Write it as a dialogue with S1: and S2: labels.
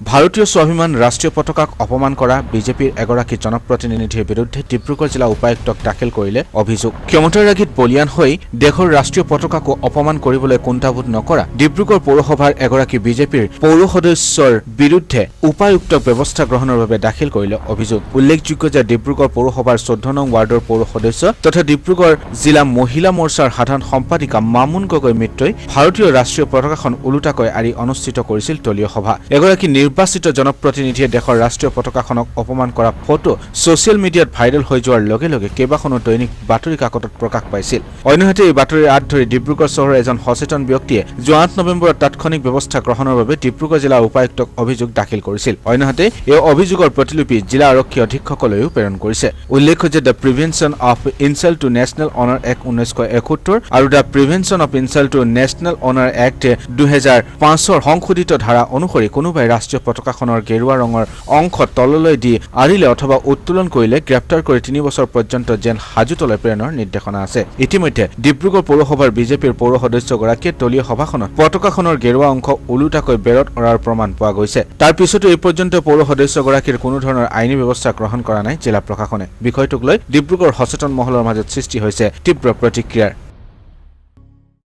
S1: ভাৰতীয় স্বাভিমান ৰাষ্ট্ৰীয় পতাকাক অপমান কৰা বিজেপিৰ এগৰাকী জনপ্ৰতিনিধিৰ বিৰুদ্ধে ডিব্ৰুগড় জিলা উপায়ুক্তক দাখিল কৰিলে অভিযোগ। ক্ষমতাৰ ৰাগিত বলিয়ান হৈ দেশৰ ৰাষ্ট্ৰীয় পতাকাকো অপমান কৰিবলৈ কুণ্ঠাবোধ নকৰা ডিব্ৰুগড় পৌৰসভাৰ এগৰাকী বিজেপিৰ পৌৰ সদস্যৰ বিৰুদ্ধে উপায়ুক্তক ব্যৱস্থা গ্ৰহণৰ বাবে দাখিল কৰিলে অভিযোগ। উল্লেখযোগ্য যে ডিব্ৰুগড় পৌৰসভাৰ 14 নং ৱাৰ্ডৰ পৌৰ সদস্য তথা ডিব্ৰুগড় জিলা মহিলা মৰ্চাৰ সাধাৰণ সম্পাদিকা মামুন গগৈ মিত্ৰই ভাৰতীয় ৰাষ্ট্ৰীয় পতাকাখন ওলোটাকৈ আঁৰি অনুষ্ঠিত কৰিছিল দলীয় সভা। এগৰাকী নিৰ্বাচিত জনপ্ৰতিনিধিয়ে দেশৰ ৰাষ্ট্ৰীয় পতাকাখনক অপমান কৰা ফটো ছচিয়েল মিডিয়াত ভাইৰেল হৈ যোৱাৰ লগে লগে কেইবাখনো দৈনিক বাতৰি কাকতত প্ৰকাশ পাইছিল। অন্যহাতে এই বাতৰিৰ আঁত ধৰি ডিব্ৰুগড় চহৰৰ এজন সচেতন ব্যক্তিয়ে যোৱা 8 নৱেম্বৰত তাৎক্ষণিক ব্যৱস্থা গ্ৰহণৰ বাবে ডিব্ৰুগড় জিলা উপায়ুক্তক অভিযোগ দাখিল কৰিছিল। অন্যহাতে এই অভিযোগৰ প্ৰতিলিপি জিলা আৰক্ষী অধীক্ষকলৈও প্ৰেৰণ কৰিছে। উল্লেখ্য যে the prevention of insult to national honour act 1971 আৰু the prevention of insult to national honour act 2005ৰ সংশোধিত ধাৰা অনুসৰি কোনোবাই ৰাষ্ট্ৰীয় পতাকাখনৰ গেৰুৱা ৰঙৰ অংশ তললৈ দি আঁৰিলে অথবা উত্তোলন কৰিলে গ্ৰেপ্তাৰ কৰি 3 বছৰ পৰ্যন্ত জেল হাজতলৈ প্ৰেৰণৰ নিৰ্দেশনা আছে। ইতিমধ্যে ডিব্ৰুগড় পৌৰসভাৰ বিজেপিৰ পৌৰ সদস্যগৰাকীয়ে দলীয় সভাখনত পতাকাখনৰ গেৰুৱা অংশ ওলোটাকৈ বেৰত অৰাৰ প্ৰমাণ পোৱা গৈছে। তাৰ পিছতো এই পৰ্যন্ত পৌৰ সদস্যগৰাকীৰ কোনো ধৰণৰ আইনী ব্যৱস্থা গ্ৰহণ কৰা নাই জিলা প্ৰশাসনে। বিষয়টোক লৈ ডিব্ৰুগড় সচেতন মহলৰ মাজত সৃষ্টি হৈছে তীব্ৰ প্ৰতিক্ৰিয়াৰ।